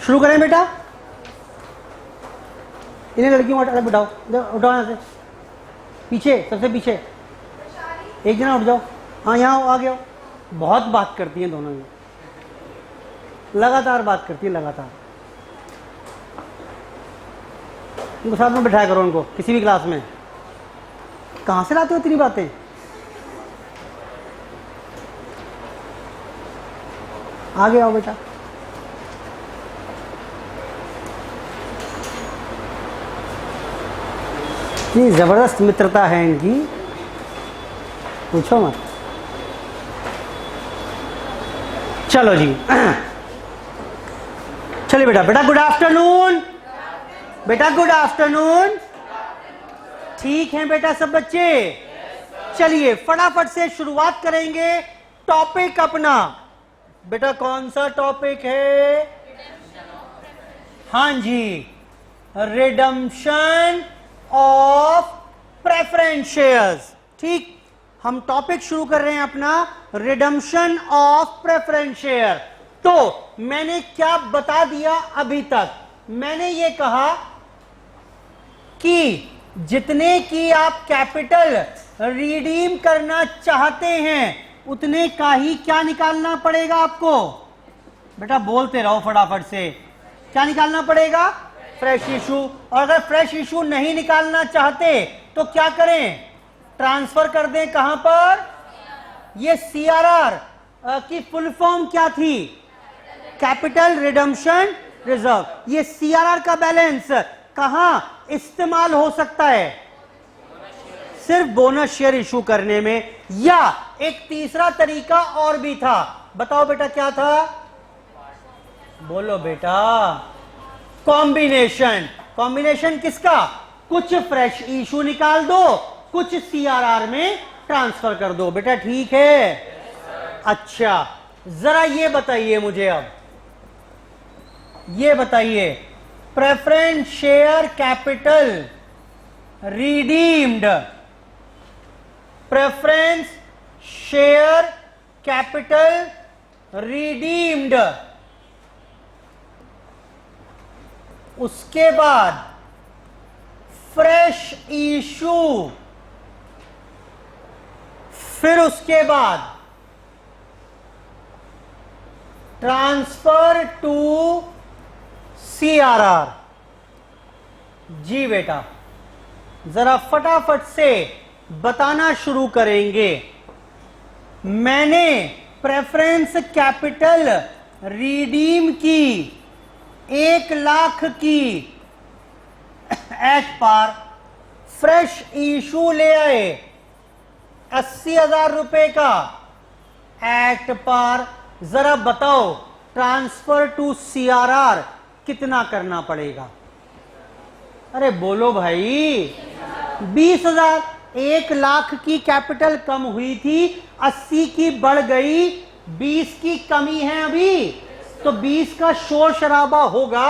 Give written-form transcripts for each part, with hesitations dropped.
शुरू करें बेटा। इन्हें लड़कियों को अलग बिठाओ, उठाओ यहाँ से, पीछे सबसे पीछे एक जना उठ जाओ। हाँ यहाँ आ गया। बहुत बात करती हैं दोनों, ये लगातार बात करती है, लगातार। उनको साथ में बिठाया करो, उनको किसी भी क्लास में। कहाँ से लाते हो इतनी बातें? आगे आओ बेटा। ये जबरदस्त मित्रता है इनकी, पूछो मत। चलो जी चलिए बेटा। बेटा गुड आफ्टरनून। बेटा गुड आफ्टरनून। ठीक है बेटा सब बच्चे? चलिए फटाफट से शुरुआत करेंगे टॉपिक अपना। बेटा कौन सा टॉपिक है? हाँ जी, रिडम्पशन ऑफ प्रेफरेंस शेयर्स। ठीक, हम टॉपिक शुरू कर रहे हैं अपना रिडम्पशन ऑफ प्रेफरेंस शेयर। तो मैंने क्या बता दिया अभी तक? मैंने ये कहा कि जितने की आप कैपिटल रिडीम करना चाहते हैं उतने का ही क्या निकालना पड़ेगा आपको? बेटा बोलते रहो फटाफट से। क्या निकालना पड़ेगा? Fresh issue. और अगर फ्रेश इशू नहीं निकालना चाहते तो क्या करें? ट्रांसफर कर दें। कहां पर? ये सीआरआर की फुल फॉर्म क्या थी? Capital redemption reserve. ये सीआरआर का बैलेंस कहां इस्तेमाल हो सकता है? सिर्फ बोनस शेयर इशू करने में। या एक तीसरा तरीका और भी था, बताओ बेटा क्या था? बोलो बेटा। कॉम्बिनेशन। कॉम्बिनेशन किसका? कुछ फ्रेश इशू निकाल दो, कुछ सीआरआर में ट्रांसफर कर दो। बेटा ठीक है? अच्छा जरा ये बताइए मुझे, अब ये बताइए preference share capital redeemed, preference share capital redeemed, उसके बाद फ्रेश इशू, फिर उसके बाद ट्रांसफर टू सीआरआर। जी बेटा जरा फटाफट से बताना शुरू करेंगे। मैंने प्रेफरेंस कैपिटल रिडीम की 1,00,000 की एट पार, फ्रेश इशू ले आए 80,000 रुपए का एट पार। जरा बताओ ट्रांसफर टू सीआरआर कितना करना पड़ेगा? अरे बोलो भाई। 20,000। 1,00,000 की कैपिटल कम हुई थी, 80 की बढ़ गई, 20 की कमी है अभी। तो 20 का शोर शराबा होगा,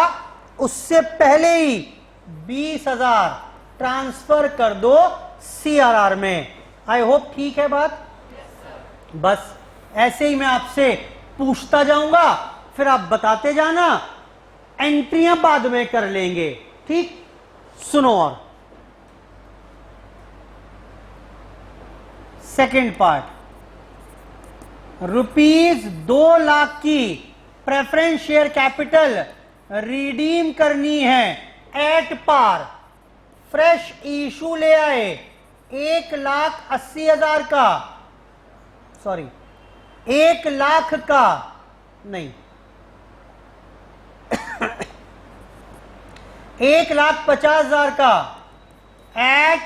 उससे पहले ही 20,000 ट्रांसफर कर दो सीआरआर में। आई होप ठीक है बात? बस ऐसे ही मैं आपसे पूछता जाऊंगा, फिर आप बताते जाना, एंट्रियां बाद में कर लेंगे। ठीक, सुनो। और सेकेंड पार्ट, ₹2,00,000 की प्रेफरेंस शेयर कैपिटल रिडीम करनी है एट पार, फ्रेश इशू ले आए 1,80,000 का, सॉरी 1,00,000 का नहीं 1,50,000 का एट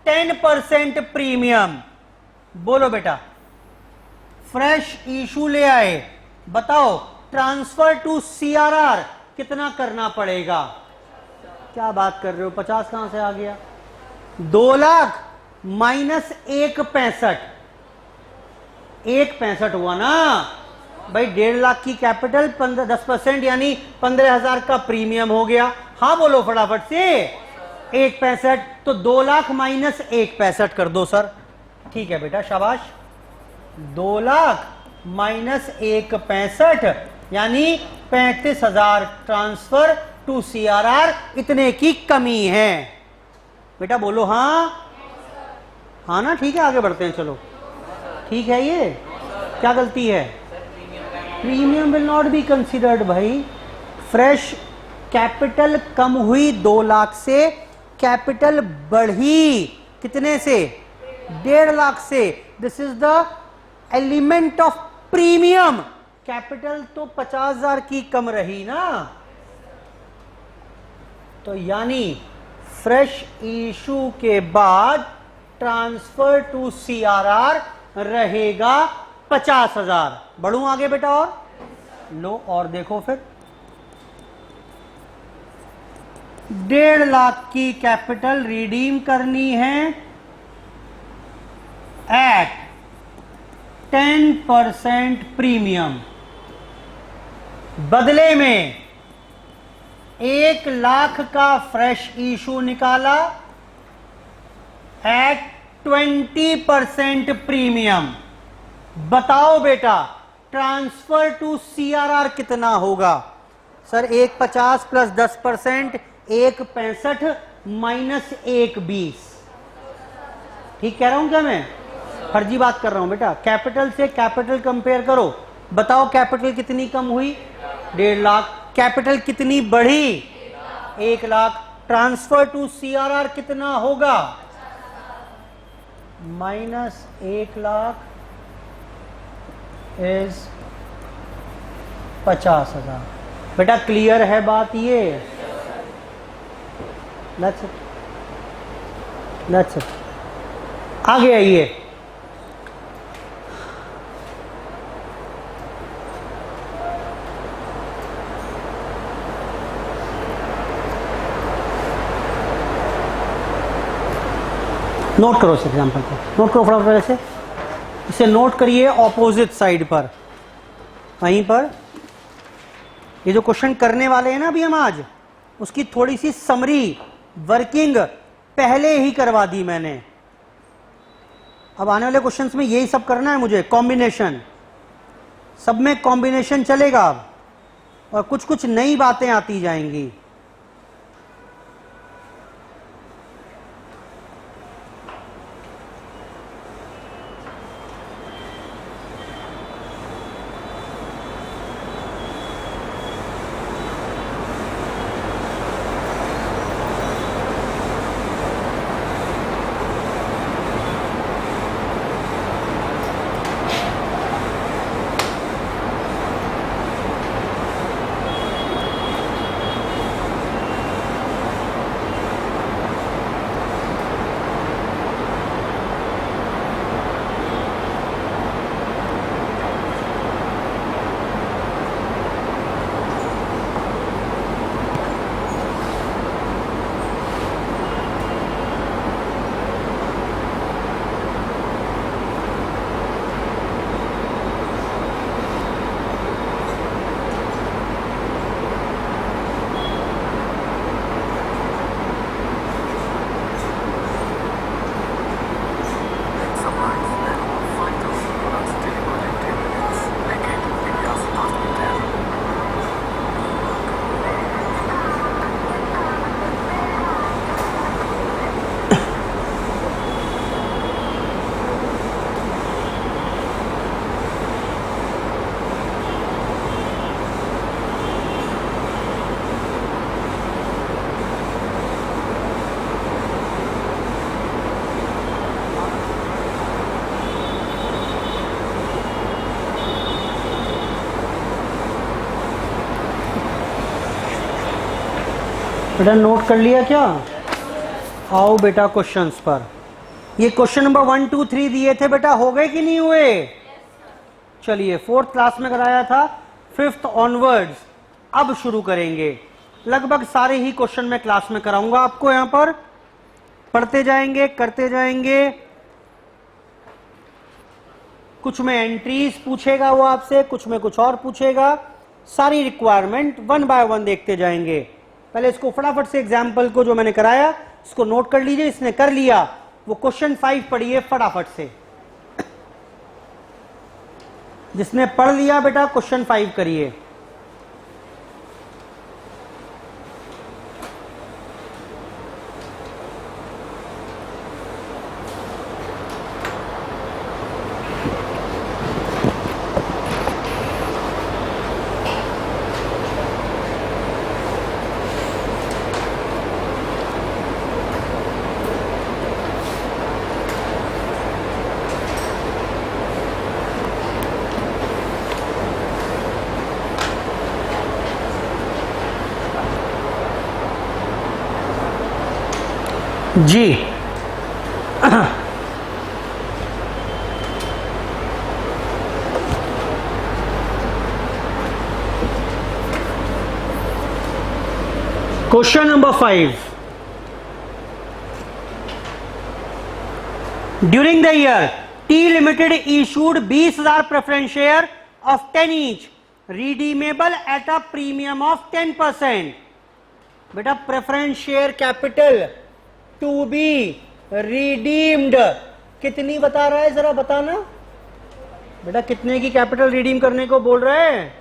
10% प्रीमियम। बोलो बेटा फ्रेश इशू ले आए, बताओ ट्रांसफर टू सीआरआर कितना करना पड़ेगा? क्या बात कर रहे हो, 50 कहां से आ गया? 2,00,000 माइनस 1,65, 1,65 हुआ ना भाई। 1,50,000 की कैपिटल 10% यानी 15,000 का प्रीमियम हो गया। हाँ बोलो फटाफट से। 1,65 तो 2,00,000 माइनस 1,65 कर दो सर। ठीक है बेटा शाबाश। 2,00,000 माइनस 1,65 यानी 35,000 ट्रांसफर टू सीआरआर, इतने की कमी है। बेटा बोलो हाँ, हाँ ना, ठीक है, आगे बढ़ते हैं, चलो ठीक है। ये क्या गलती है? Premium will not be considered भाई। फ्रेश कैपिटल कम हुई 2 लाख से, कैपिटल बढ़ी कितने से? 1.5 लाख से। This is the element of premium. Capital तो 50,000 की कम रही ना, तो यानी फ्रेश इशू के बाद ट्रांसफर टू सीआरआर रहेगा 50,000। बढ़ूं आगे बेटा? और लो और देखो फिर, 1.5 लाख की कैपिटल रिडीम करनी है एट 10% प्रीमियम, बदले में 1 लाख का फ्रेश इशू निकाला एट 20% प्रीमियम। बताओ बेटा ट्रांसफर टू सीआरआर कितना होगा? Sir 1.50 plus 10%, 1.65 minus 1.20। ठीक कह रहा हूं क्या मैं? फर्जी बात कर रहा हूं बेटा। कैपिटल से कैपिटल कंपेयर करो, बताओ कैपिटल कितनी कम हुई? 1.5 लाख। कैपिटल कितनी बढ़ी? 1 लाख। ट्रांसफर टू सीआरआर कितना होगा? Minus 1 lakh is 50,000। बेटा क्लियर है बात ये? That's it. That's it. आगे आइए, नोट करो इस एग्जाम्पल को, नोट करो फटाफट से। इसे नोट करिए ऑपोजिट साइड पर, वहीं पर। ये जो क्वेश्चन करने वाले हैं ना अभी हम आज, उसकी थोड़ी सी समरी वर्किंग पहले ही करवा दी मैंने। अब आने वाले क्वेश्चंस में यही सब करना है मुझे, कॉम्बिनेशन, सब में कॉम्बिनेशन चलेगा अब, और कुछ कुछ नई बातें आती जाएंगी। बेटा नोट कर लिया क्या? आओ बेटा क्वेश्चंस पर। ये क्वेश्चन नंबर 1 2 3 दिए थे बेटा, हो गए कि नहीं हुए? चलिए 4th क्लास में कराया था, 5th ऑनवर्ड्स अब शुरू करेंगे। लगभग सारे ही क्वेश्चन मैं क्लास में कराऊंगा आपको, यहां पर पढ़ते जाएंगे, करते जाएंगे। कुछ में एंट्रीज पूछेगा वो आपसे, कुछ में कुछ और पूछेगा। सारी रिक्वायरमेंट 1 बाय 1 देखते जाएंगे। पहले इसको फटाफट से एग्जाम्पल को जो मैंने कराया इसको नोट कर लीजिए। इसने कर लिया वो क्वेश्चन 5 पढ़िए फटाफट से। जिसने पढ़ लिया बेटा क्वेश्चन 5 करिए। जी question number 5. During the year, T Limited issued 20,000 preference share of 10 each, redeemable at a premium of 10%. बेटा preference share capital to be redeemed कितनी बता रहा है, जरा बताना बेटा. कितने की कैपिटल रिडीम करने को बोल रहे हैं?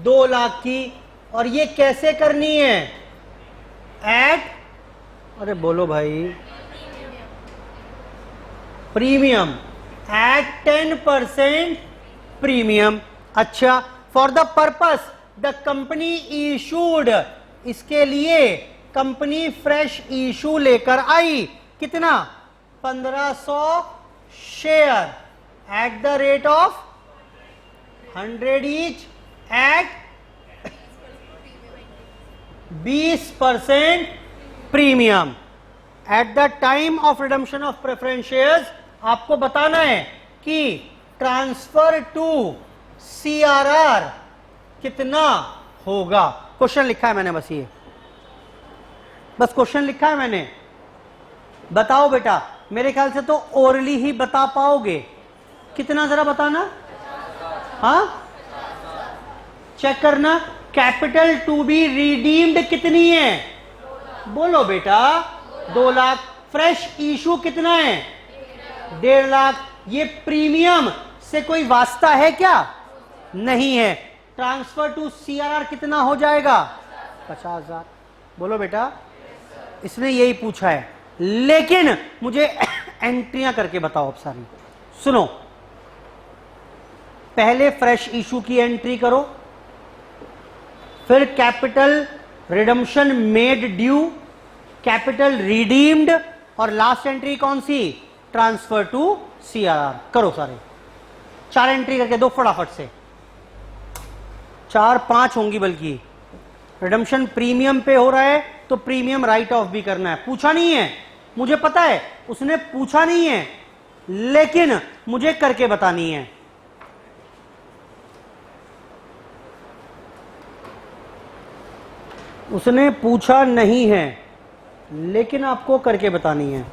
2 लाख की. और ये कैसे करनी है? एट, अरे बोलो भाई, प्रीमियम एट 10% प्रीमियम. अच्छा, for the purpose the company issued, इसके लिए कंपनी फ्रेश इशू लेकर आई. कितना? 1500 share eight the rate of 100 each eight 20% premium. At the time of redemption of preference shares आपको बताना है कि ट्रांसफर टू सीआरआर कितना होगा. क्वेश्चन लिखा है मैंने, बस ये बस क्वेश्चन लिखा है मैंने. बताओ बेटा, मेरे ख्याल से तो ओरली ही बता पाओगे. कितना जरा बताना. हाँ, चेक करना. कैपिटल टू बी रिडीम्ड कितनी है? बोलो बेटा. 2 लाख. फ्रेश इशू कितना है? 1.5 लाख. ये प्रीमियम से कोई वास्ता है क्या? नहीं है. ट्रांसफर टू सीआरआर कितना हो जाएगा? 50,000. बोलो बेटा. इसने यही पूछा है, लेकिन मुझे एंट्रियां करके बताओ अब सारी. सुनो, पहले फ्रेश इशू की एंट्री करो, फिर capital redemption made due, capital redeemed, और लास्ट एंट्री कौन सी? Transfer to CRR. करो सारे. 4 एंट्री करके दो फटाफट से. 4-5 होंगी बल्कि. रिडम्पशन प्रीमियम पे हो रहा है तो प्रीमियम राइट ऑफ भी करना है. पूछा नहीं है, मुझे पता है उसने पूछा नहीं है, लेकिन मुझे करके बतानी है. उसने पूछा नहीं है, लेकिन आपको करके बतानी है.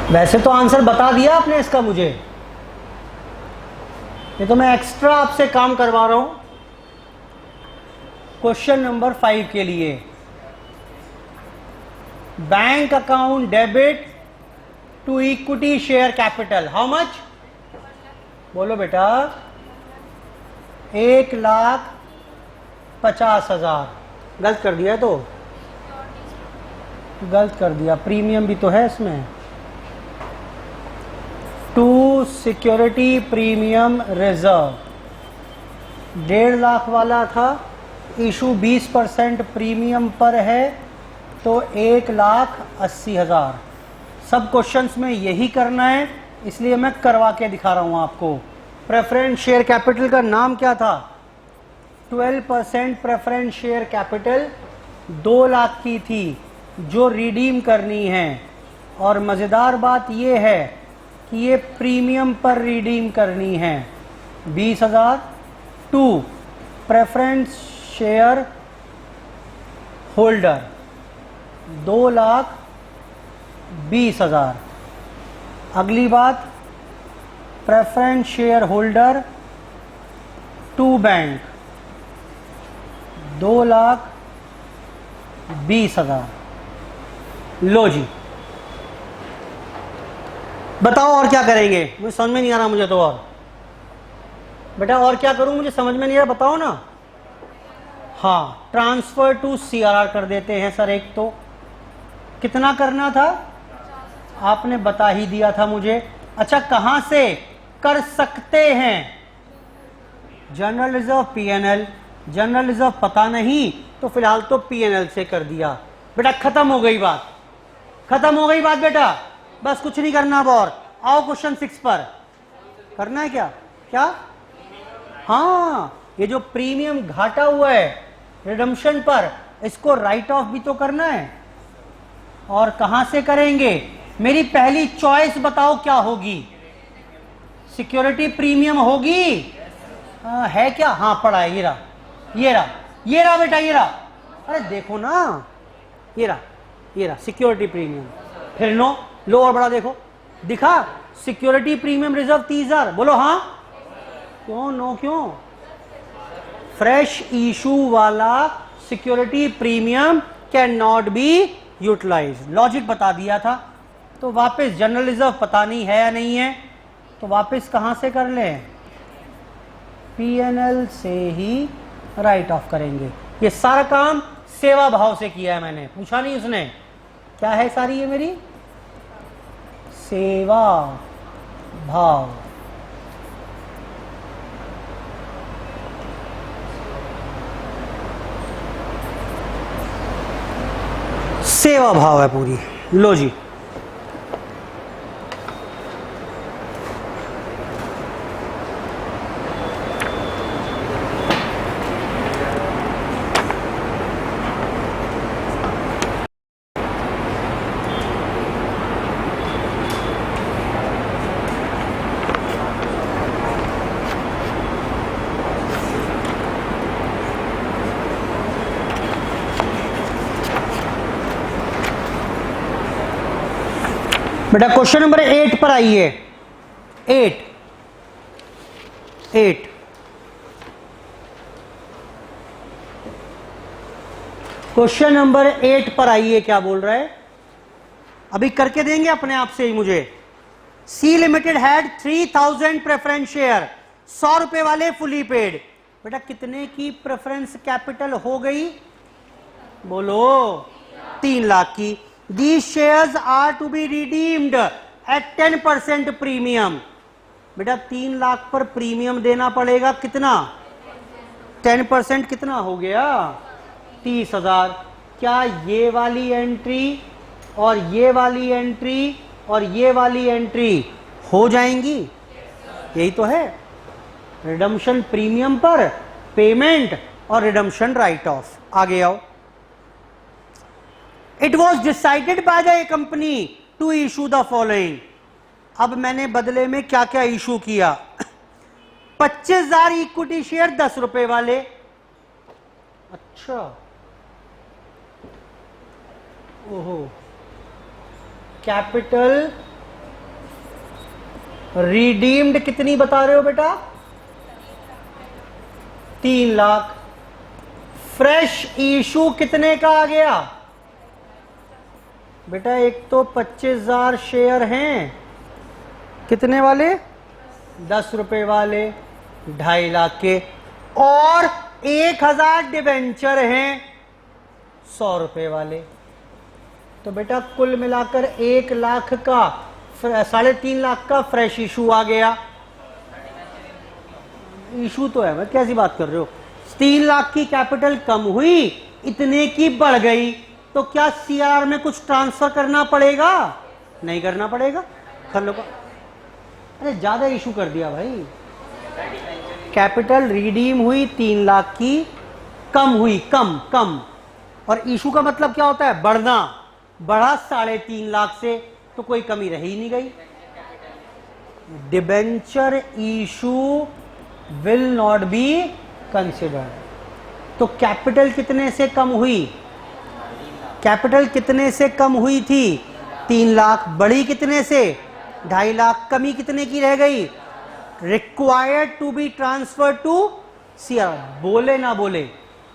वैसे तो आंसर बता दिया आपने इसका मुझे, ये तो मैं एक्स्ट्रा आपसे काम करवा रहा हूं क्वेश्चन नंबर 5 के लिए. Bank account debit to equity share capital how much? बोलो बेटा. 1,50,000. गलत कर दिया है तो गलत कर दिया. प्रीमियम भी तो है इसमें. To security premium reserve 1.5 lakh वाला था. इशू 20% प्रीमियम पर है तो 1,80,000. सब क्वेश्चंस में यही करना है, इसलिए मैं करवा के दिखा रहा हूं आपको. प्रेफरेंस शेयर कैपिटल का नाम क्या था? 12% प्रेफरेंस शेयर कैपिटल 2 लाख की थी जो रिडीम करनी है. और मज़ेदार बात यह है कि ये प्रीमियम पर रिडीम करनी है. 20,000 टू प्रेफरेंस शेयर होल्डर 2,20,000. अगली बात, preference share holder to bank 2,20,000. लो जी, बताओ और क्या करेंगे? मुझे समझ में नहीं आ रहा. मुझे तो और बेटा और क्या करूं, मुझे समझ में नहीं आ रहा. बताओ ना. हाँ, ट्रांसफर टू सीआरआर कर देते हैं सर. एक तो कितना करना था आपने बता ही दिया था मुझे. अच्छा, कहां से? कर सकते हैं। General reserve PNL, general reserve पता नहीं तो फिलहाल तो पीएनएल से कर दिया। बेटा खत्म हो गई बात, खत्म हो गई बात बेटा, बस कुछ नहीं करना अब। और आओ क्वेश्चन 6 पर। करना है क्या क्या? हाँ, ये जो प्रीमियम घाटा हुआ है रिडम्पशन पर, इसको राइट ऑफ भी तो करना है। और कहां से करेंगे? मेरी पहली चॉइस बताओ क्या होगी? सिक्योरिटी प्रीमियम होगी। है क्या? हाँ पड़ा है, ये रहा, ये रहा, ये रहा बेटा, ये रहा। अरे देखो ना, ये रहा, ये रहा सिक्योरिटी प्रीमियम। फिर लो और बड़ा देखो, दिखा सिक्योरिटी प्रीमियम रिजर्व 30,000। बोलो हाँ, क्यों नो क्यों? फ्रेश इशू वाला security premium can not be utilise. Logic बता दिया था। तो वापस जनरल रिजर्व पता नहीं है या नहीं है, तो वापस कहां से कर लें? पीएनएल से ही राइट ऑफ करेंगे। ये सारा काम सेवा भाव से किया है मैंने, पूछा नहीं उसने। क्या है सारी ये मेरी सेवा भाव। सेवा भाव है पूरी। लो जी, बेटा क्वेश्चन नंबर 8 पर आइए। 8 क्वेश्चन नंबर 8 पर आइए। क्या बोल रहा है? अभी करके देंगे अपने आप से ही मुझे। C limited had 3000 preference share, 100 रुपए वाले फुली पेड। बेटा कितने की प्रेफरेंस कैपिटल हो गई? बोलो 3 लाख की। These shares are to be redeemed at 10% premium. बेटा 3 लाख पर प्रीमियम देना पड़ेगा कितना? 10% कितना हो गया? 30,000। क्या ये वाली एंट्री और ये वाली एंट्री और ये वाली एंट्री हो जाएंगी? यही तो है। रिडम्पशन प्रीमियम पर पेमेंट और रिडम्पशन राइट ऑफ। आगे आओ। It was decided by the company to issue the following। अब मैंने बदले में क्या क्या इशू किया? 25,000 इक्विटी शेयर 10 रुपए वाले। अच्छा, ओहो, कैपिटल रिडीम्ड कितनी बता रहे हो बेटा? 3 लाख। फ्रेश इशू कितने का आ गया? बेटा एक तो 25,000 शेयर हैं, कितने वाले? 10 रुपए वाले, 2.5 लाख के, और 1,000 डिबेंचर हैं 100 रुपए वाले। तो बेटा कुल मिलाकर 1 लाख का 3.5 लाख का फ्रेश इशू आ गया। इशू तो है, मैं कैसी बात कर रहे हो? 3 लाख की कैपिटल कम हुई, इतने की बढ़ गई, तो क्या सीआर में कुछ ट्रांसफर करना पड़ेगा? नहीं करना पड़ेगा। कर लो। अरे ज्यादा इशू कर दिया भाई। कैपिटल रिडीम हुई 3 लाख की, कम हुई, कम। और इशू का मतलब क्या होता है? बढ़ना। बढ़ा 3.5 लाख से, तो कोई कमी रह ही नहीं गई। Debenture issue will not be considered. तो कैपिटल कितने से कम हुई? कैपिटल कितने से कम हुई थी? 3 लाख। बढ़ी कितने से? 2.5 लाख। कमी कितने की रह गई? Required to be transfer to CR. बोले ना बोले,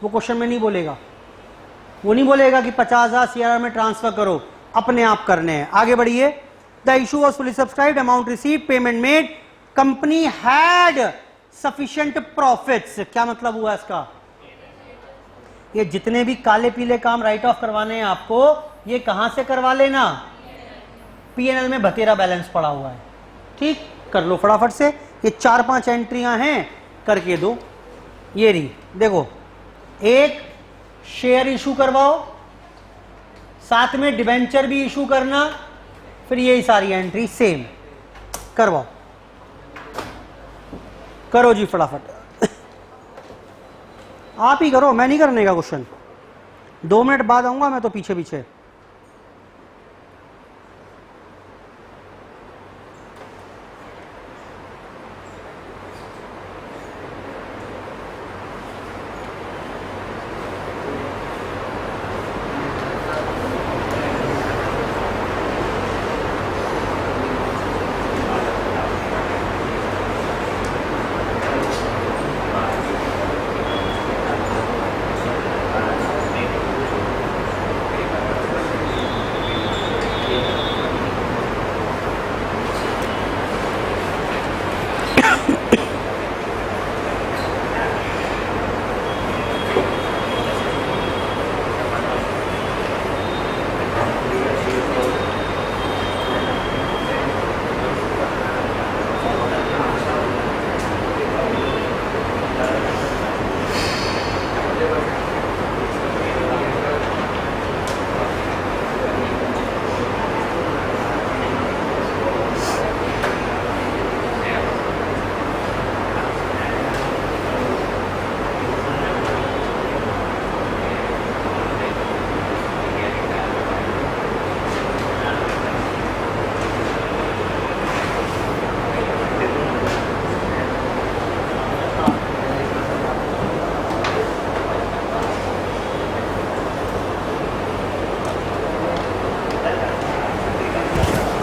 वो क्वेश्चन में नहीं बोलेगा। वो नहीं बोलेगा कि 50,000 सीआर में ट्रांसफर करो, अपने आप करने हैं। आगे बढ़िए। The issue was fully subscribed, amount received, payment made, company had sufficient profits. क्या मतलब हुआ इसका? ये जितने भी काले पीले काम राइट ऑफ करवाने हैं आपको, ये कहां से करवा लेना? पीएनएल में बतेरा बैलेंस पड़ा हुआ है। ठीक, कर लो फटाफट से, ये 4-5 एंट्रियां हैं, करके दो। ये रही, देखो, एक शेयर इशू करवाओ, साथ में डिबेंचर भी इशू करना, फिर यही सारी एंट्री सेम करवाओ। करो जी फटाफट, आप ही करो, मैं नहीं करने का क्वेश्चन। 2 मिनट बाद आऊंगा मैं तो पीछे पीछे।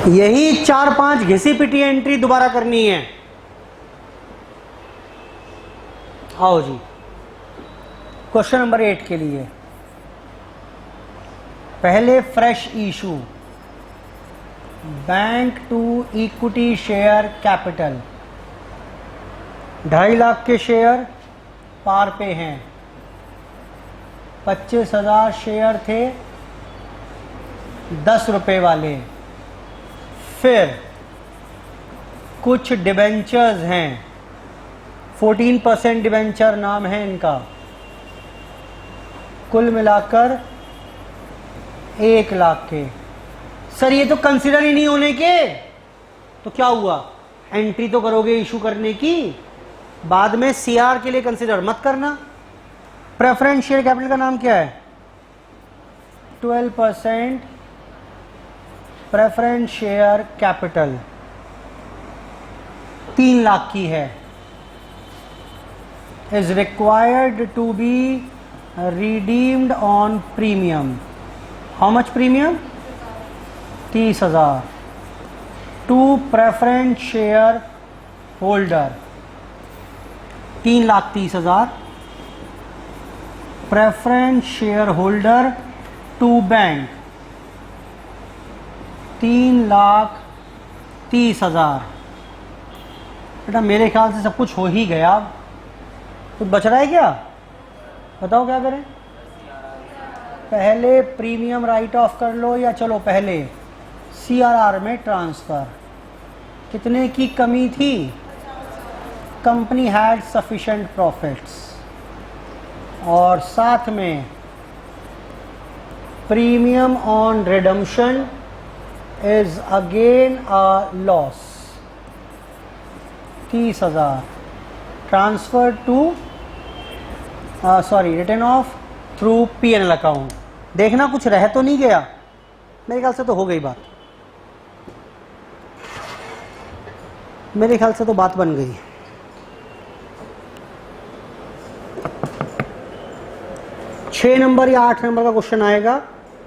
यही 4-5 घिसी पिटी एंट्री दोबारा करनी है। आओ जी, क्वेश्चन नंबर 8 के लिए पहले fresh issue, bank to equity share capital, 2.5 lakh के शेयर पार पे हैं, 25,000 शेयर थे 10 रुपए वाले, फिर कुछ डिबेंचर्स हैं, 14% डिबेंचर नाम है इनका, कुल मिलाकर 1 लाख के। सर ये तो कंसिडर ही नहीं होने के, तो क्या हुआ, एंट्री तो करोगे इशू करने की, बाद में सीआर के लिए कंसिडर मत करना। प्रेफरेंस शेयर कैपिटल का नाम क्या है, 12% प्रेफरेंस शेयर कैपिटल 3 लाख की है, is required to be redeemed on premium. How much premium, 30,000 to preference share holder, 3,30,000 preference share holder to bank, 3,30,000। बेटा मेरे ख्याल से सब कुछ हो ही गया, कुछ बच रहा है क्या, बताओ क्या करें। पहले प्रीमियम राइट ऑफ कर लो, या चलो पहले सीआरआर में ट्रांसफर। कितने की कमी थी, कंपनी हैड सफिशिएंट प्रॉफिट्स, और साथ में premium on redemption is again a loss, 30,000 transfer to written off through P&L account। देखना कुछ रह तो नहीं गया, मेरे ख्याल से तो हो गई बात, मेरे ख्याल से तो बात बन गई। छह नंबर या 8 नंबर का क्वेश्चन आएगा,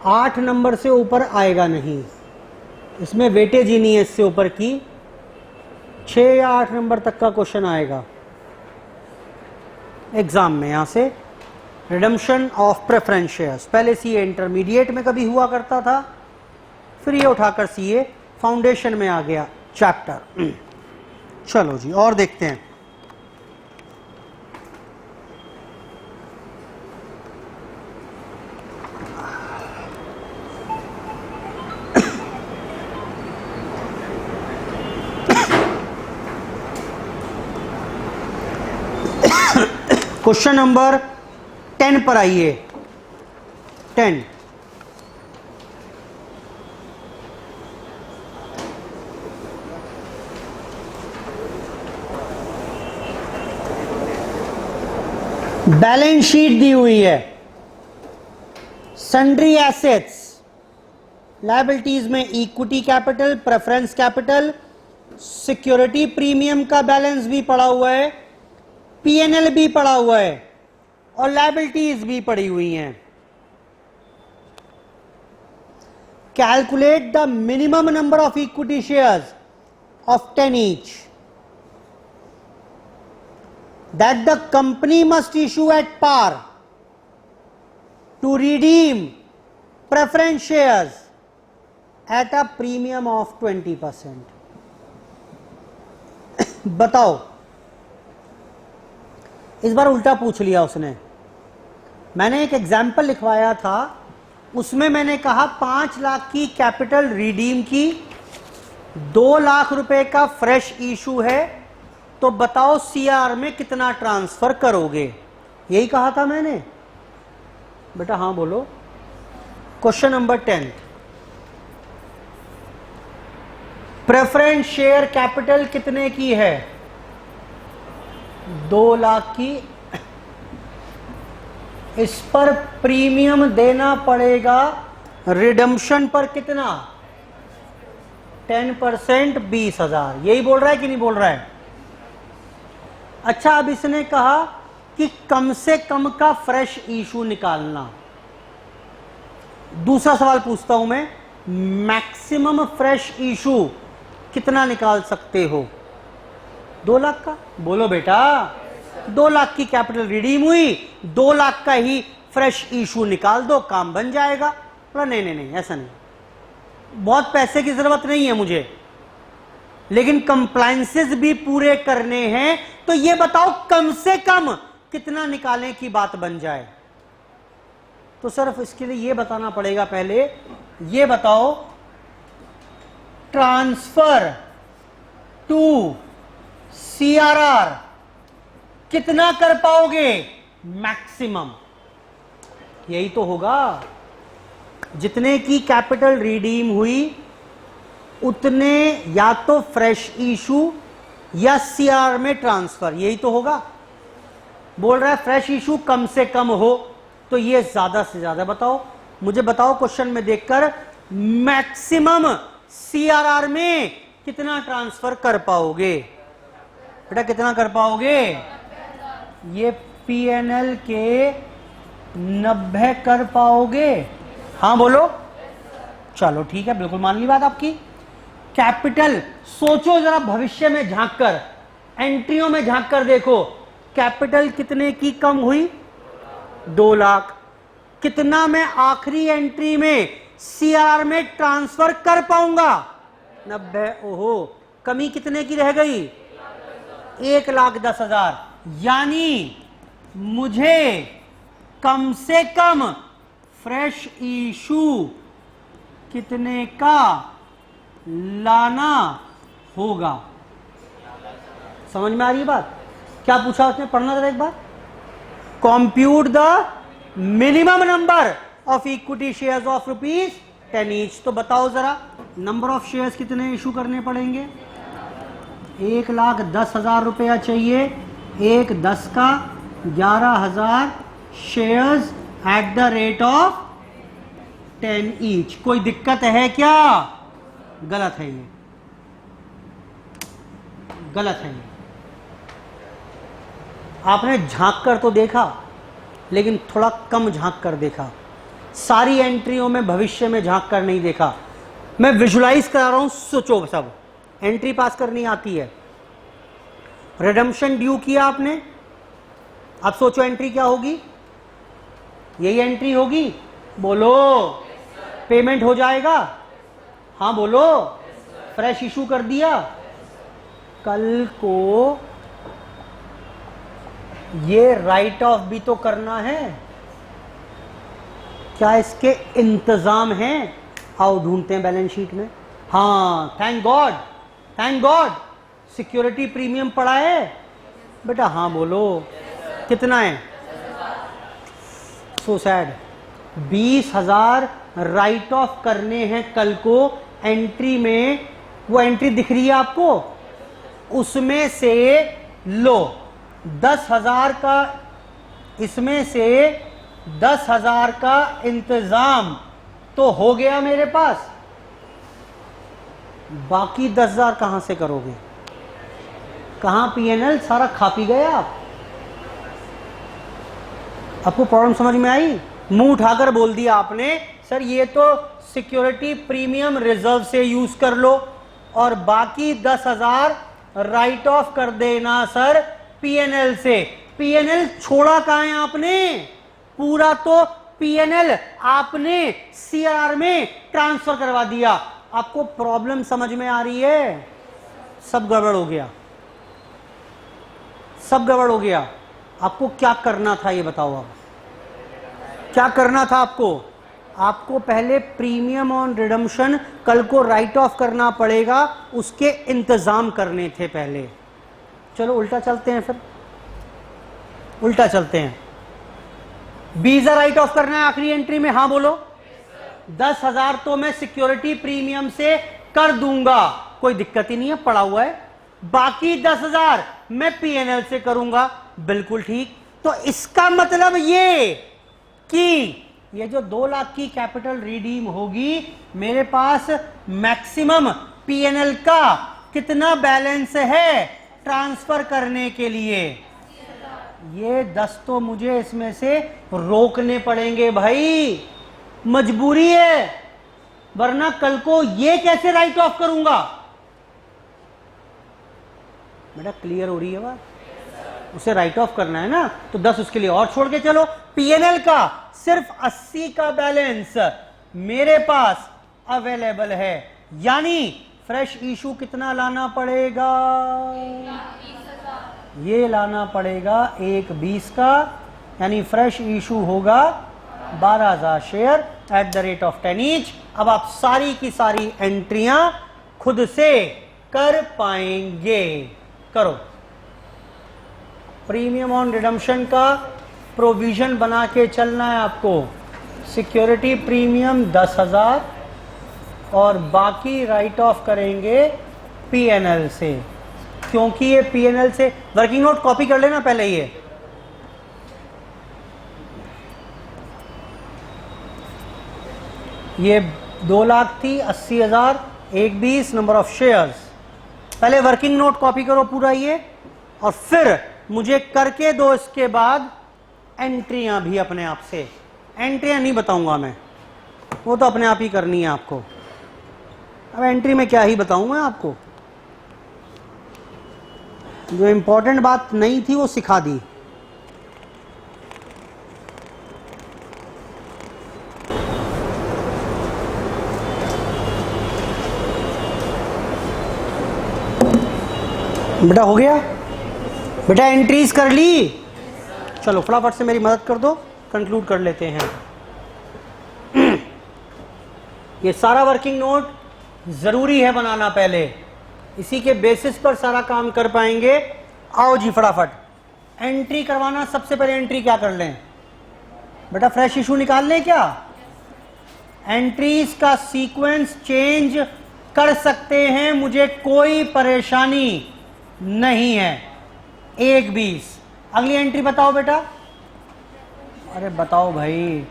8 नंबर से ऊपर आएगा नहीं, इसमें वेटेज ही नहीं है इससे ऊपर की। 6 या 8 नंबर तक का क्वेश्चन आएगा एग्जाम में। यहां से रिडम्पशन ऑफ प्रेफरेंस शेयर्स, पहले सीए इंटरमीडिएट में कभी हुआ करता था, फिर ये उठाकर सीए फाउंडेशन में आ गया चैप्टर। चलो जी और देखते हैं। क्वेश्चन नंबर 10 पर आइए। 10 बैलेंस शीट दी हुई है। सन्ड्री एसेट्स, लायबिलिटीज में equity capital, preference capital, security premium का बैलेंस भी पड़ा हुआ है, पीएनएल भी पड़ा हुआ है और लायबिलिटीज भी पड़ी हुई हैं। Calculate the minimum number of equity shares of 10 each that the company must issue at par to redeem preference shares at a premium of 20%. बताओ, इस बार उल्टा पूछ लिया उसने। मैंने एक एग्जाम्पल लिखवाया था, उसमें मैंने कहा 5 लाख की कैपिटल रिडीम की, 2 लाख रुपए का फ्रेश इशू है, तो बताओ सीआर में कितना ट्रांसफर करोगे। यही कहा था मैंने बेटा, हां बोलो। Question number 10, preference share capital कितने की है? 2 लाख की। इस पर प्रीमियम देना पड़ेगा रिडम्पशन पर कितना? 10%, 20,000। यही बोल रहा है कि नहीं बोल रहा है? अच्छा, अब इसने कहा कि कम से कम का फ्रेश इशू निकालना। दूसरा सवाल पूछता हूं मैं, मैक्सिमम फ्रेश इशू कितना निकाल सकते हो? 2 लाख का। बोलो बेटा, 2 लाख की कैपिटल रिडीम हुई, 2 लाख का ही फ्रेश इशू निकाल दो, काम बन जाएगा। बोला नहीं नहीं नहीं, ऐसा नहीं, बहुत पैसे की जरूरत नहीं है मुझे, लेकिन कंप्लायंसेस भी पूरे करने हैं, तो ये बताओ कम से कम कितना निकालें की बात बन जाए। तो सिर्फ इसके लिए ये बताना पड़ेगा, पहले ये बताओ ट्रांसफर टू सीआरआर कितना कर पाओगे? मैक्सिमम। यही तो होगा, जितने की कैपिटल रिडीम हुई उतने या तो फ्रेश इशू या सीआर में ट्रांसफर, यही तो होगा। बोल रहा है फ्रेश इशू कम से कम हो, तो ये ज्यादा से ज्यादा बताओ। मुझे बताओ क्वेश्चन में देखकर मैक्सिमम सीआरआर में कितना ट्रांसफर कर पाओगे? बेटा कितना कर पाओगे? ये पीएनएल के 90 कर पाओगे? हाँ बोलो। चलो ठीक है, बिल्कुल मान ली बात आपकी। कैपिटल सोचो जरा, भविष्य में झांक कर, एंट्रियों में झांक कर देखो, कैपिटल कितने की कम हुई? 2 लाख। कितना मैं आखिरी एंट्री में सीआर में ट्रांसफर कर पाऊंगा? 90। ओहो, कमी कितने की रह गई? 1,10,000। यानी मुझे कम से कम फ्रेश इशू कितने का लाना होगा? समझ में आ रही है बात? क्या पूछा उसने, पढ़ना जरा एक बार। Compute the minimum number of equity shares of ₹10 each. तो बताओ जरा, नंबर ऑफ शेयर्स कितने इशू करने पड़ेंगे? 1,10,000 रुपया चाहिए। 1/10 का 11,000 shares at the rate of 10 each. कोई दिक्कत है क्या? गलत है, ये गलत है। ये आपने झांक कर तो देखा, लेकिन थोड़ा कम झांक कर देखा। सारी एंट्रियों में भविष्य में झांक कर नहीं देखा। मैं विजुलाइज करा रहा हूं, सोचो। सब एंट्री पास करनी आती है। रिडम्पशन ड्यू किया आपने, अब सोचो एंट्री क्या होगी? यही एंट्री होगी। बोलो। पेमेंट हो जाएगा? हाँ बोलो। फ्रेश इशू कर दिया। कल को ये राइट ऑफ भी तो करना है। क्या इसके इंतजाम हैं? आओ ढूंढते हैं बैलेंस शीट में। हाँ, thank God, thank God, security premium पड़ा है बेटा। हाँ बोलो। कितना है? So sad. 20,000 राइट ऑफ करने हैं कल को एंट्री में। वो एंट्री दिख रही है आपको? उसमें से लो 10,000 का, इसमें से 10,000 का इंतजाम तो हो गया मेरे पास। बाकी 10,000 कहां से करोगे? कहां पीएनएल सारा खा पी गए आप? आपको प्रॉब्लम समझ में आई? मुंह उठाकर बोल दिया आपने, सर ये तो सिक्योरिटी प्रीमियम रिजर्व से यूज कर लो और बाकी 10,000 राइट ऑफ कर देना सर पीएनएल से। पीएनएल छोड़ा कहां है आपने? पूरा तो पीएनएल आपने सीआर में ट्रांसफर करवा दिया। आपको प्रॉब्लम समझ में आ रही है? सब गड़बड़ हो गया, सब गड़बड़ हो गया। आपको क्या करना था ये बताओ। अब क्या करना था आपको? आपको पहले प्रीमियम ऑन रिडम्पशन कल को राइट ऑफ करना पड़ेगा, उसके इंतजाम करने थे पहले। चलो उल्टा चलते हैं, फिर उल्टा चलते हैं। 20,000 राइट ऑफ करना है आखिरी एंट्री में, हाँ बोलो। 10,000 तो मैं सिक्योरिटी प्रीमियम से कर दूंगा, कोई दिक्कत ही नहीं है, पड़ा हुआ है। बाकी 10,000 मैं पीएनएल से करूंगा, बिल्कुल ठीक। तो इसका मतलब ये कि ये जो 2 लाख की कैपिटल रिडीम होगी, मेरे पास मैक्सिमम पीएनएल का कितना बैलेंस है ट्रांसफर करने के लिए? ये 10 तो मुझे इसमें से रोकने पड़ेंगे भाई, मजबूरी है, वरना कल को ये कैसे राइट ऑफ करूंगा? बेटा क्लियर हो रही है बात? उसे राइट ऑफ करना है ना, तो 10 उसके लिए और छोड़ के चलो। पीएनएल का सिर्फ 80 का बैलेंस मेरे पास अवेलेबल है, यानी फ्रेश इशू कितना लाना पड़ेगा? ये लाना पड़ेगा 1.20 का, यानी फ्रेश इशू होगा 12,000 share eight the rate of 10 each. अब आप सारी की सारी एंट्रियां खुद से कर पाएंगे। करो। प्रीमियम ऑन रिडम्पशन का प्रोविजन बना के चलना है आपको। सिक्योरिटी प्रीमियम 10,000 और बाकी राइट ऑफ करेंगे पीएनएल से, क्योंकि ये पीएनएल से। वर्किंग नोट कॉपी कर लेना पहले। ये 2 लाख थी, 80,000, 1.20 नंबर ऑफ शेयर्स। पहले वर्किंग नोट कॉपी करो पूरा ये, और फिर मुझे करके दो इसके बाद एंट्रियां भी अपने आप से। एंट्रियां नहीं बताऊंगा मैं, वो तो अपने आप ही करनी है आपको। अब एंट्री में क्या ही बताऊं मैं आपको, जो इंपॉर्टेंट बात नहीं थी वो सिखा दी। बेटा हो गया? बेटा एंट्रीज कर ली? चलो फटाफट से मेरी मदद कर दो, कंक्लूड कर लेते हैं। ये सारा वर्किंग नोट जरूरी है बनाना पहले, इसी के बेसिस पर सारा काम कर पाएंगे। आओ जी फटाफट एंट्री करवाना। सबसे पहले एंट्री क्या कर लें बेटा? फ्रेश इशू निकाल लें क्या? एंट्रीज का सीक्वेंस चेंज कर सकते हैं, मुझे कोई परेशानी नहीं है। 1.20 अगली एंट्री बताओ बेटा। अरे बताओ भाई।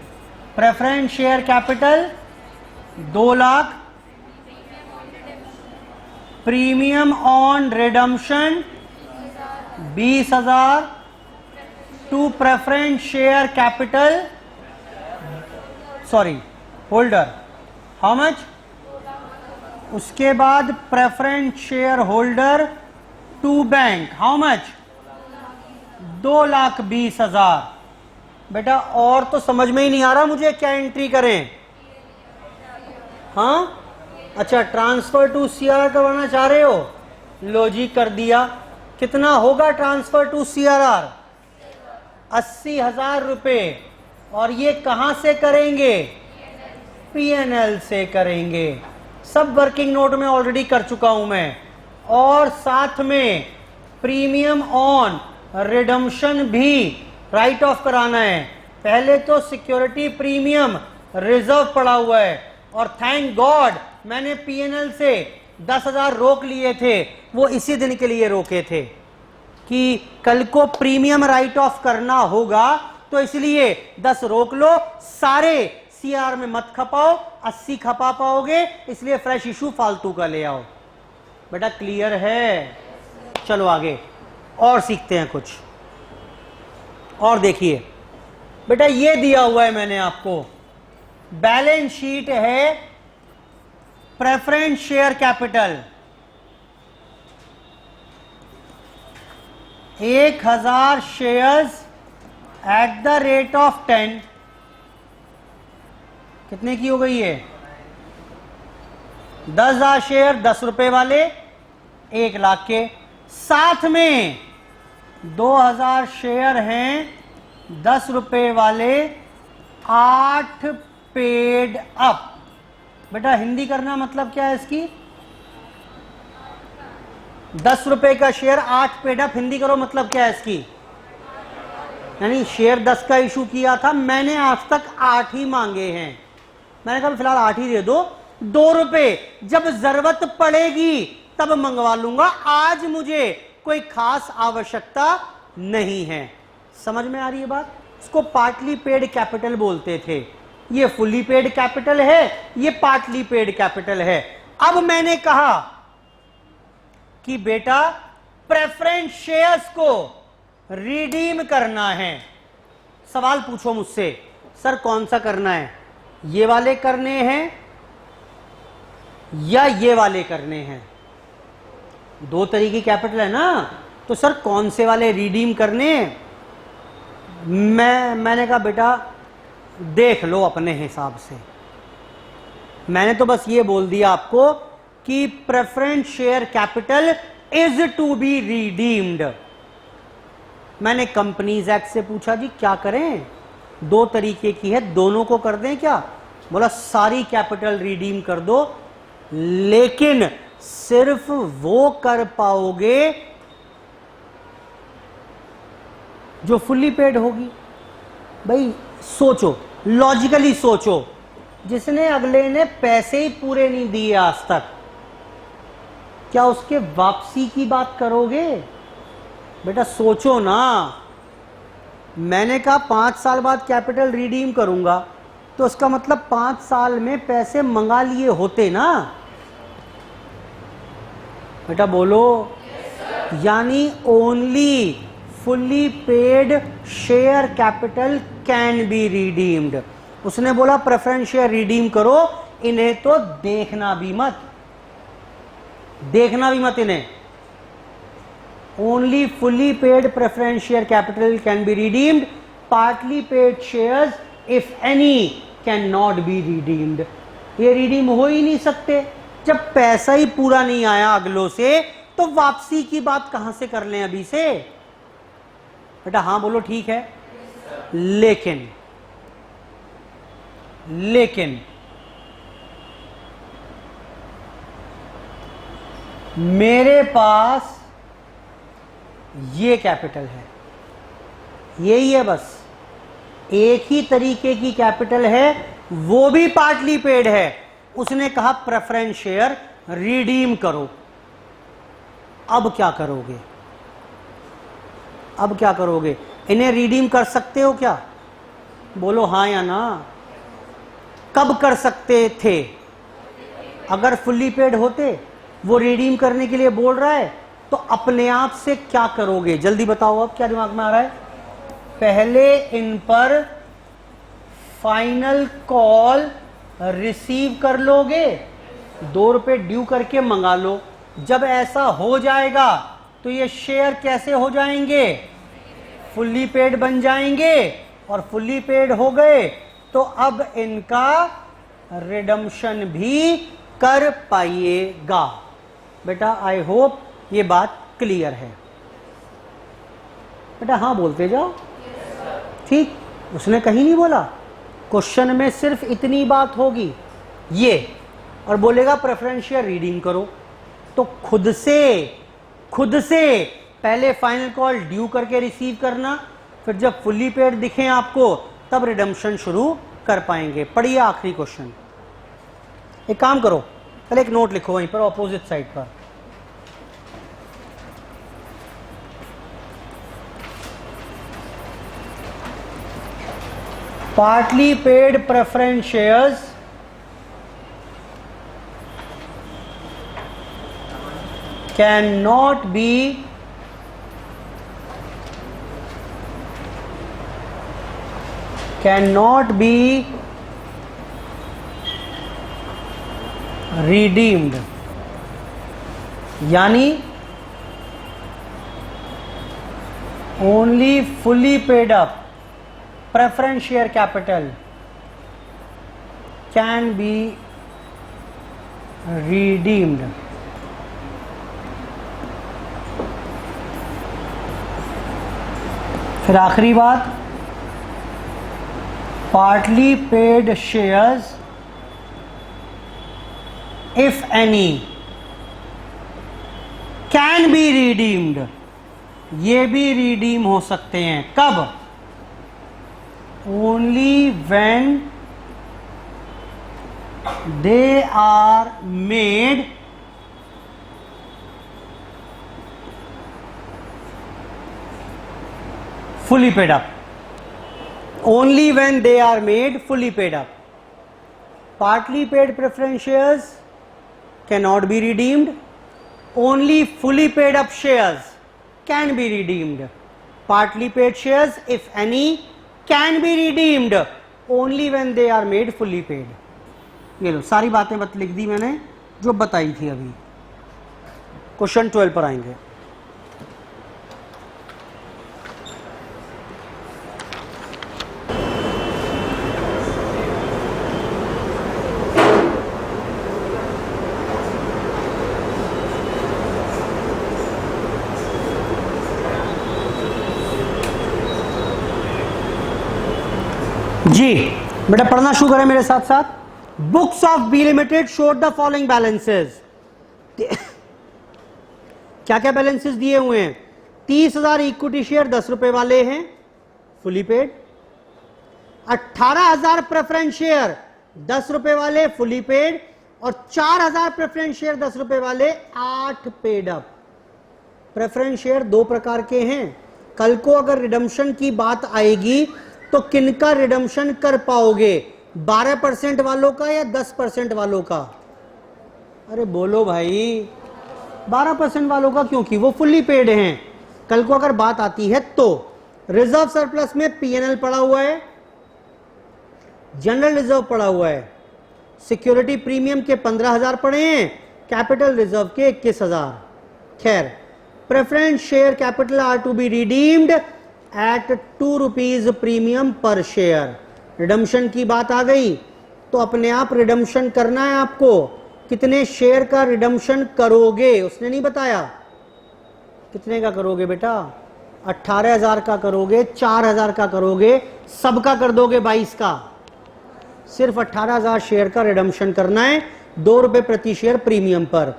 Preference share capital 2 lakh, premium on redemption 20,000 to preference share capital, sorry holder, how much? उसके बाद preference share holder to bank, how much? 2,20,000। बेटा और तो समझ में ही नहीं आ रहा मुझे, क्या एंट्री करें? हाँ अच्छा, ट्रांसफर टू सीआर करवाना चाह रहे हो? लो जी कर दिया। कितना होगा ट्रांसफर टू सीआरआर? 80,000 रुपए। और ये कहां से करेंगे? पीएनएल से करेंगे। सब वर्किंग नोट में ऑलरेडी कर चुका हूं मैं, और साथ में प्रीमियम ऑन रिडम्पशन भी राइट ऑफ कराना है। पहले तो सिक्योरिटी प्रीमियम रिजर्व पड़ा हुआ है, और थैंक गॉड मैंने पीएनएल से 10,000 रोक लिए थे। वो इसी दिन के लिए रोके थे कि कल को प्रीमियम राइट ऑफ करना होगा, तो इसलिए 10 रोक लो, सारे सीआर में मत खपाओ, 80 खपा पाओगे, इसलिए फ्रेश इशू फालतू का ले आओ। बेटा क्लियर है? चलो आगे और सीखते हैं कुछ और। देखिए बेटा ये दिया हुआ है मैंने आपको, बैलेंस शीट है preference share capital 1000 shares at the rate of 10, कितने की हो गई है? 10,000 शेयर 10 रुपए वाले 1 लाख के, साथ में 2000 शेयर हैं 10 रुपए वाले 8 पेड अप। बेटा हिंदी करना मतलब क्या है इसकी? 10 रुपए का शेयर 8 पेड अप, हिंदी करो मतलब क्या है इसकी? यानी शेयर 10 का इशू किया था मैंने, आज तक 8 ही मांगे हैं। मैंने कहा फिलहाल 8 ही दे दो, 2 रुपए जब जरूरत पड़ेगी तब मंगवा लूंगा, आज मुझे कोई खास आवश्यकता नहीं है। समझ में आ रही है बात? इसको पार्टली पेड कैपिटल बोलते थे। ये फुली पेड कैपिटल है, ये पार्टली पेड कैपिटल है। अब मैंने कहा कि बेटा प्रेफरेंस शेयर्स को रिडीम करना है। सवाल पूछो मुझसे, सर कौन सा करना है? ये वाले करने हैं या ये वाले करने हैं? 2 तरीके कैपिटल है ना, तो सर कौन से वाले रिडीम करने? मैंने कहा बेटा देख लो अपने हिसाब से। मैंने तो बस ये बोल दिया आपको कि preference share capital is to be redeemed. मैंने कंपनीज एक्ट से पूछा जी क्या करें, 2 तरीके की है, दोनों को कर दें क्या? बोला सारी कैपिटल रिडीम कर दो, लेकिन सिर्फ वो कर पाओगे जो फुल्ली पेड होगी। भाई सोचो, लॉजिकली सोचो, जिसने अगले ने पैसे ही पूरे नहीं दिए आज तक, क्या उसके वापसी की बात करोगे? बेटा सोचो ना। मैंने कहा 5 साल बाद कैपिटल रिडीम करूंगा, तो उसका मतलब 5 साल में पैसे मंगा लिए होते ना। बेटा बोलो। यानी only fully paid share capital can be redeemed. उसने बोला प्रेफरेंस शेयर रिडीम करो, इन्हें तो देखना भी मत, देखना भी मत इन्हें। Only fully paid preference share capital can be redeemed, partly paid shares if any can not B redeemed. ये रिडीम हो ही नहीं सकते। जब पैसा ही पूरा नहीं आया अगलों से, तो वापसी की बात कहां से कर लें अभी से? बेटा हाँ बोलो ठीक है। लेकिन मेरे पास ये कैपिटल है, यही है बस, एक ही तरीके की कैपिटल है, वो भी पार्टली पेड है। उसने कहा प्रेफरेंस शेयर रिडीम करो। अब क्या करोगे? अब क्या करोगे? इन्हें रिडीम कर सकते हो क्या? बोलो हाँ या ना। कब कर सकते थे? अगर फुल्ली पेड होते, वो रिडीम करने के लिए बोल रहा है, तो अपने आप से क्या करोगे? जल्दी बताओ, अब क्या दिमाग में आ रहा है? पहले इन पर फाइनल कॉल रिसीव कर लोगे, 2 रुपए ड्यू करके मंगा लो। जब ऐसा हो जाएगा तो ये शेयर कैसे हो जाएंगे? फुल्ली पेड बन जाएंगे, और फुल्ली पेड हो गए तो अब इनका रिडम्पशन भी कर पाइएगा। बेटा आई होप ये बात क्लियर है। बेटा हाँ बोलते जाओ। ठीक, उसने कहीं नहीं बोला, क्वेश्चन में सिर्फ इतनी बात होगी ये, और बोलेगा प्रेफरेंस शेयर रिडीम करो। तो खुद से पहले फाइनल कॉल ड्यू करके रिसीव करना, फिर जब फुल्ली पेड दिखे आपको तब रिडम्पशन शुरू कर पाएंगे। पढ़िए आखिरी क्वेश्चन। एक काम करो, पहले एक नोट लिखो वहीं पर ऑपोजिट साइड पर। Partly paid preference shares cannot be redeemed, यानी only fully paid up preference share capital can be redeemed। फिर आखिरी बात, partly paid shares if any can be redeemed, ये भी रिडीम हो सकते हैं। कब? Only when they are made fully paid up, only when they are made fully paid up। Partly paid preference shares cannot be redeemed, only fully paid up shares can be redeemed। Partly paid shares if any can be redeemed only when they are made fully paid। ये लो सारी बातें लिख दी मैंने जो बताई थी। अभी question 12 पर आएंगे। जी बेटा पढ़ना शुरू करें मेरे साथ साथ। Books of B limited showed the following balances. क्या क्या बैलेंसेस दिए हुए हैं? 30,000 इक्विटी शेयर 10 रुपए वाले हैं फुली पेड। 18,000 प्रेफरेंस शेयर 10 रुपए वाले फुली पेड, और 4,000 प्रेफरेंस शेयर 10 रुपए वाले 8 पेड अप। प्रेफरेंस शेयर दो प्रकार के हैं। कल को अगर रिडम्पशन की बात आएगी तो किनका रिडम्पशन कर पाओगे? 12% वालों का या 10% वालों का? अरे बोलो भाई, 12% वालों का, क्योंकि वो फुल्ली पेड हैं। कल को अगर बात आती है तो रिजर्व सरप्लस में पीएनएल पड़ा हुआ है, जनरल रिजर्व पड़ा हुआ है, सिक्योरिटी प्रीमियम के 15,000 पड़े हैं, कैपिटल रिजर्व के 21,000। खैर, preference share capital are to be redeemed at 2 rupees premium per share. Redemption की बात आ गई तो अपने आप रिडम्पशन करना है आपको। कितने शेयर का रिडम्पशन करोगे उसने नहीं बताया। कितने का करोगे बेटा? 18,000 का करोगे, 4,000 का करोगे, सबका कर दोगे 22 का? सिर्फ 18,000 शेयर का रिडम्पशन करना है 2 रुपए प्रति शेयर प्रीमियम पर।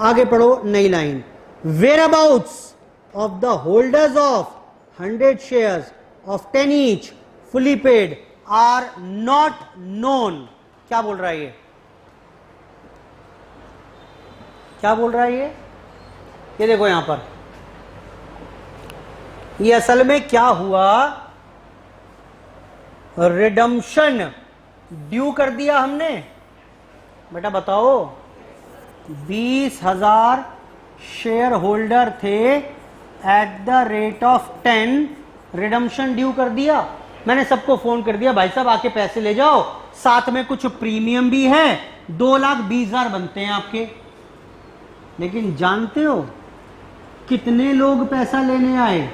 आगे पढ़ो नई line. Whereabouts of the holders of 100 shares of 10 each fully paid are not known। क्या बोल रहा है ये? क्या बोल रहा है ये देखो यहां पर, ये असल में क्या हुआ, रिडम्पशन ड्यू कर दिया हमने। बेटा बताओ, 20,000 शेयर होल्डर थे eight the rate of 10, redemption due कर दिया। मैंने सबको फोन कर दिया, भाई साहब आके पैसे ले जाओ, साथ में कुछ प्रीमियम भी है, 2,20,000 बनते हैं आपके। लेकिन जानते हो कितने लोग पैसा लेने आए?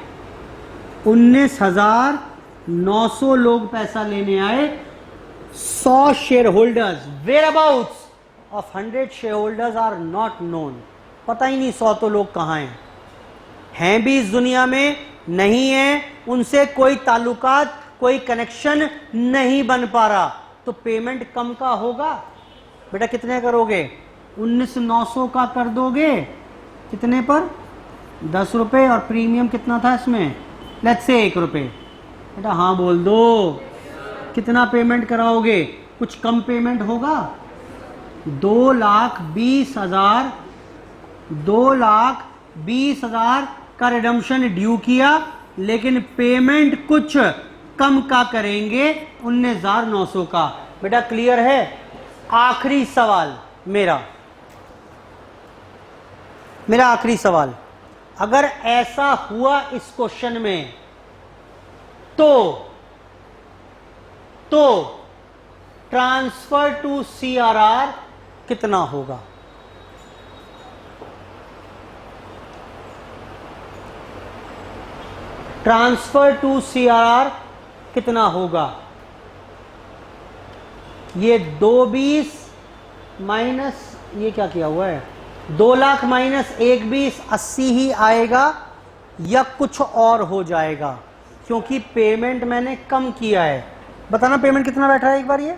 19,900 लोग पैसा लेने आए। 100 share holders, whereabouts of 100 share holders are not known. पता ही नहीं 100 तो लोग कहां हैं भी इस दुनिया में, नहीं है, उनसे कोई ताल्लुकात, कोई कनेक्शन नहीं बन पा रहा, तो पेमेंट कम का होगा। बेटा कितने करोगे? 19,900 का कर दोगे। कितने पर? 10 रुपए। और प्रीमियम कितना था इसमें? लेट्स से 1 रुपये। बेटा हाँ बोल दो, कितना पेमेंट कराओगे? कुछ कम पेमेंट होगा? 2,20,000, 2,20,000 का रिडम्पशन ड्यू किया, लेकिन पेमेंट कुछ कम का करेंगे, 19,900 का। बेटा क्लियर है? आखिरी सवाल मेरा आखिरी सवाल, अगर ऐसा हुआ इस क्वेश्चन में तो ट्रांसफर टू सीआरआर कितना होगा? ट्रांसफर टू सीआरआर कितना होगा? ये 220 माइनस ये क्या किया हुआ है, 2 लाख माइनस 120, 80 ही आएगा या कुछ और हो जाएगा? क्योंकि पेमेंट मैंने कम किया है। बताना पेमेंट कितना बैठा है एक बार? ये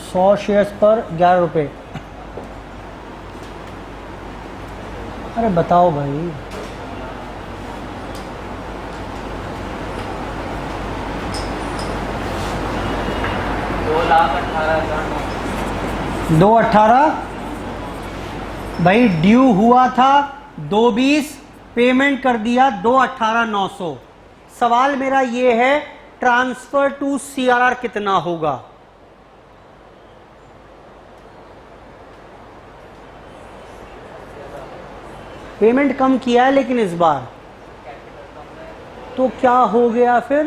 100 शेयर्स पर 11 रुपए। अरे बताओ भाई, $2,18,000 भाई ड्यू हुआ था 220, पेमेंट कर दिया 2,18,900। सवाल मेरा ये है, ट्रांसफर टू सीआरआर कितना होगा? पेमेंट कम किया है लेकिन इस बार तो क्या हो गया? फिर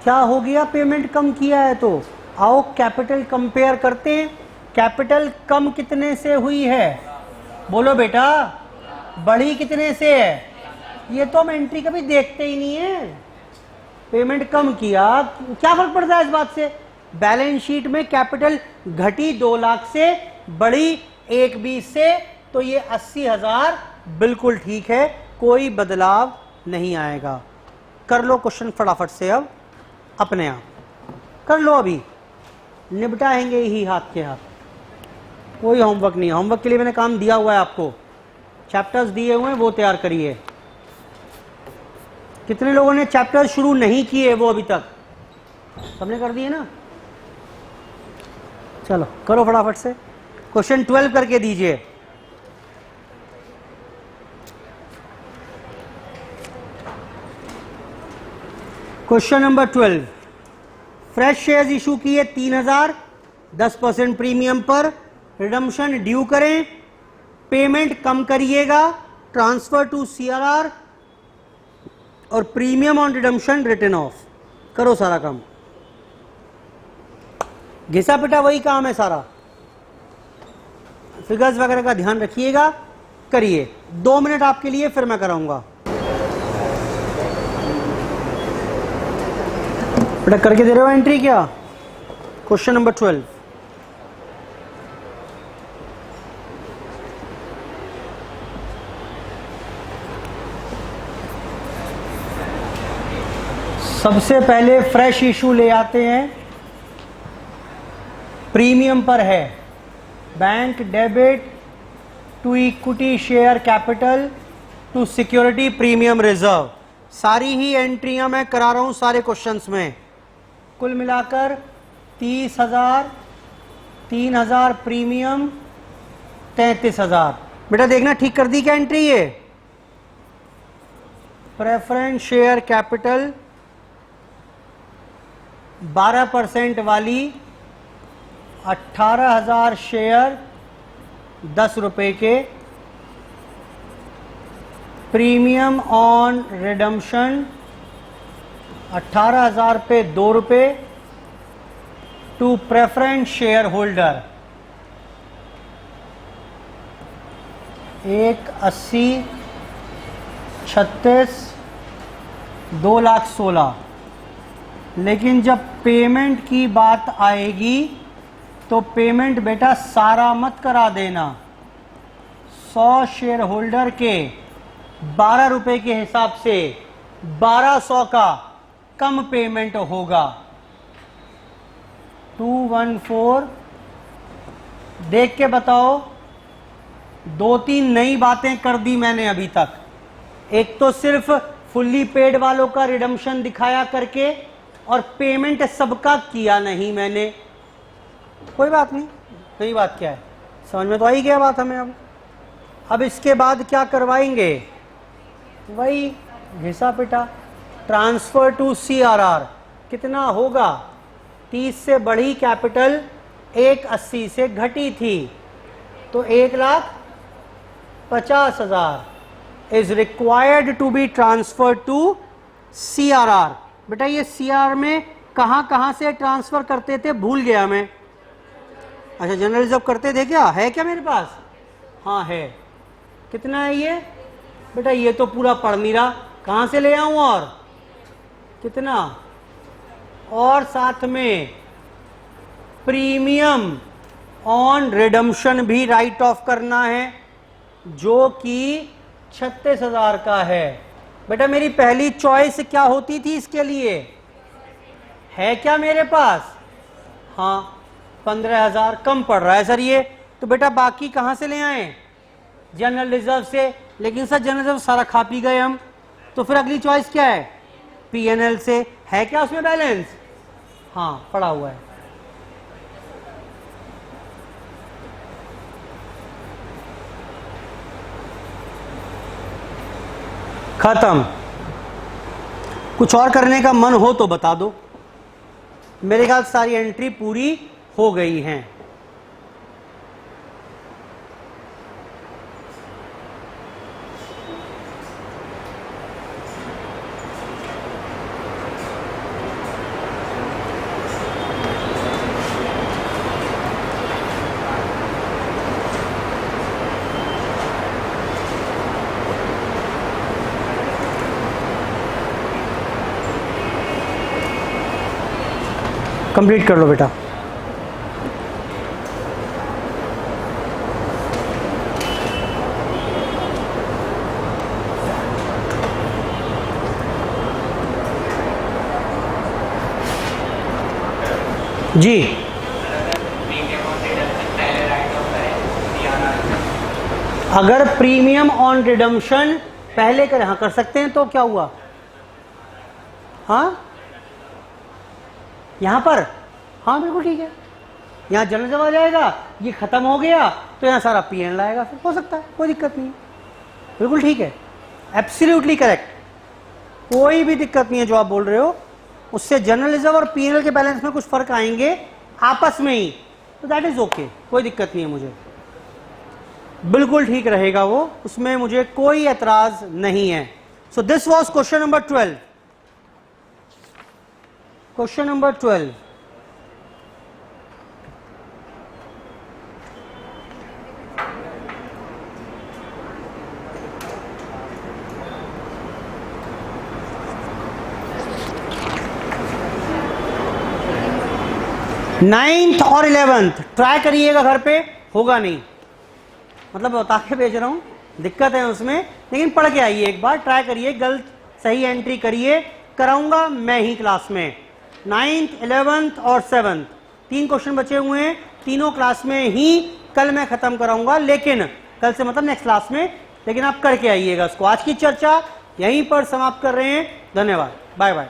क्या हो गया? पेमेंट कम किया है तो आओ कैपिटल कंपेयर करते हैं। कैपिटल कम कितने से हुई है? बोलो बेटा, बढ़ी कितने से है? ये तो हम एंट्री कभी देखते ही नहीं है। पेमेंट कम किया, क्या फर्क पड़ता है इस बात से? बैलेंस शीट में कैपिटल घटी 2 लाख से, बढ़ी 120 से, तो ये 80,000 बिल्कुल ठीक है, कोई बदलाव नहीं आएगा। कर लो क्वेश्चन फटाफट से, अब अपने आप कर लो, अभी निपटाएंगे ही हाथ के हाथ। कोई होमवर्क नहीं, होमवर्क के लिए मैंने काम दिया हुआ है आपको, चैप्टर्स दिए हुए हैं वो तैयार करिए। कितने लोगों ने चैप्टर शुरू नहीं किए वो अभी तक? सबने कर दिए ना? चलो करो फटाफट से, क्वेश्चन 12 करके दीजिए। Question number 12, fresh shares issue किए 3,000, 10% प्रीमियम पर, रिडम्पशन ड्यू करें, पेमेंट कम करिएगा, ट्रांसफर टू सीआरआर और premium on redemption written off. करो सारा काम, घिसा पिटा वही काम है सारा, फिगर्स वगैरह का ध्यान रखिएगा, करिए। 2 मिनट आपके लिए, फिर मैं कराऊंगा। बेटा करके दे रहे हो एंट्री क्या? क्वेश्चन नंबर 12, सबसे पहले फ्रेश इशू ले आते हैं, प्रीमियम पर है, bank debit to equity share capital to security premium reserve. सारी ही एंट्रियां मैं करा रहा हूं सारे क्वेश्चंस में। कुल मिलाकर 30,000, 3,000 प्रीमियम, 33,000। बेटा देखना ठीक कर दी क्या एंट्री? ये प्रेफरेंस शेयर कैपिटल 12% वाली 18,000 शेयर 10 रुपए के, प्रीमियम ऑन रिडम्पशन 18,000 पे 2 रुपए टू प्रेफरेंस शेयर होल्डर, 1,80, 36, 2,16,000। लेकिन जब पेमेंट की बात आएगी तो पेमेंट बेटा सारा मत करा देना, 100 शेयर होल्डर के 12 रुपए के हिसाब से 1,200 का कम पेमेंट होगा। 214, देख के बताओ 2-3 नई बातें कर दी मैंने अभी तक। एक तो सिर्फ फुल्ली पेड वालों का रिडम्पशन दिखाया करके, और पेमेंट सबका किया नहीं मैंने। कोई बात नहीं, नई बात क्या है, समझ में तो आई क्या बात हमें। अब इसके बाद क्या करवाएंगे, वही घिसा पिटा। ट्रांसफर टू CRR कितना होगा, 30 से बढ़ी कैपिटल 180 से घटी थी, तो 1,50,000 is required to be transfer to CRR। बेटा ये CRR में कहां से ट्रांसफर करते थे भूल गया मैं। अच्छा जनरल रिजर्व करते थे क्या, है क्या मेरे पास, हाँ है। कितना है ये, बेटा ये तो पूरा पढ़ नहीं रहा, कहां से ले आऊं, और कितना, और साथ में प्रीमियम ऑन रिडम्पशन भी राइट ऑफ करना है, जो कि 36,000 का है। बेटा मेरी पहली चॉइस क्या होती थी इसके लिए, है क्या मेरे पास, हाँ 15,000 कम पड़ रहा है सर ये, तो बेटा बाकी कहां से ले आए, जनरल रिजर्व से। लेकिन सर जनरल रिजर्व सारा खा पी गए हम, तो फिर अगली चॉइस क्या है, PNL से। है क्या उसमें बैलेंस, हाँ पड़ा हुआ है। खत्म। कुछ और करने का मन हो तो बता दो, मेरे ख्याल सारी एंट्री पूरी हो गई हैं। कंप्लीट कर लो बेटा। जी अगर प्रीमियम ऑन रिडम्पशन पहले करें, हाँ कर सकते हैं, तो क्या हुआ, हाँ यहां पर, हाँ बिल्कुल ठीक है, यहां जनरल जब आ जाएगा, ये खत्म हो गया तो यहां सारा PNL आएगा, फिर हो सकता है, कोई दिक्कत नहीं, बिल्कुल ठीक है, एब्सोल्युटली करेक्ट, कोई भी दिक्कत नहीं है जो आप बोल रहे हो। उससे जनरल रिजर्व और PNL के बैलेंस में कुछ फर्क आएंगे आपस में ही, तो दैट इज ओके, कोई दिक्कत नहीं है मुझे, बिल्कुल ठीक रहेगा वो, उसमें मुझे कोई एतराज नहीं है। So this was question number 12। Question number 12, ninth और 11th ट्राई करिएगा घर पे, होगा नहीं, मतलब बता के भेज रहा हूं, दिक्कत है उसमें, लेकिन पढ़ के आइए एक बार, ट्राई करिए, गलत सही एंट्री करिए, कराऊंगा मैं ही क्लास में। 9th 11th और 7th 3 क्वेश्चन बचे हुए हैं, तीनों क्लास में ही कल मैं खत्म कराऊंगा, लेकिन कल से मतलब नेक्स्ट क्लास में, लेकिन आप करके आइएगा उसको। आज की चर्चा यहीं पर समाप्त कर रहे हैं, धन्यवाद, बाय बाय।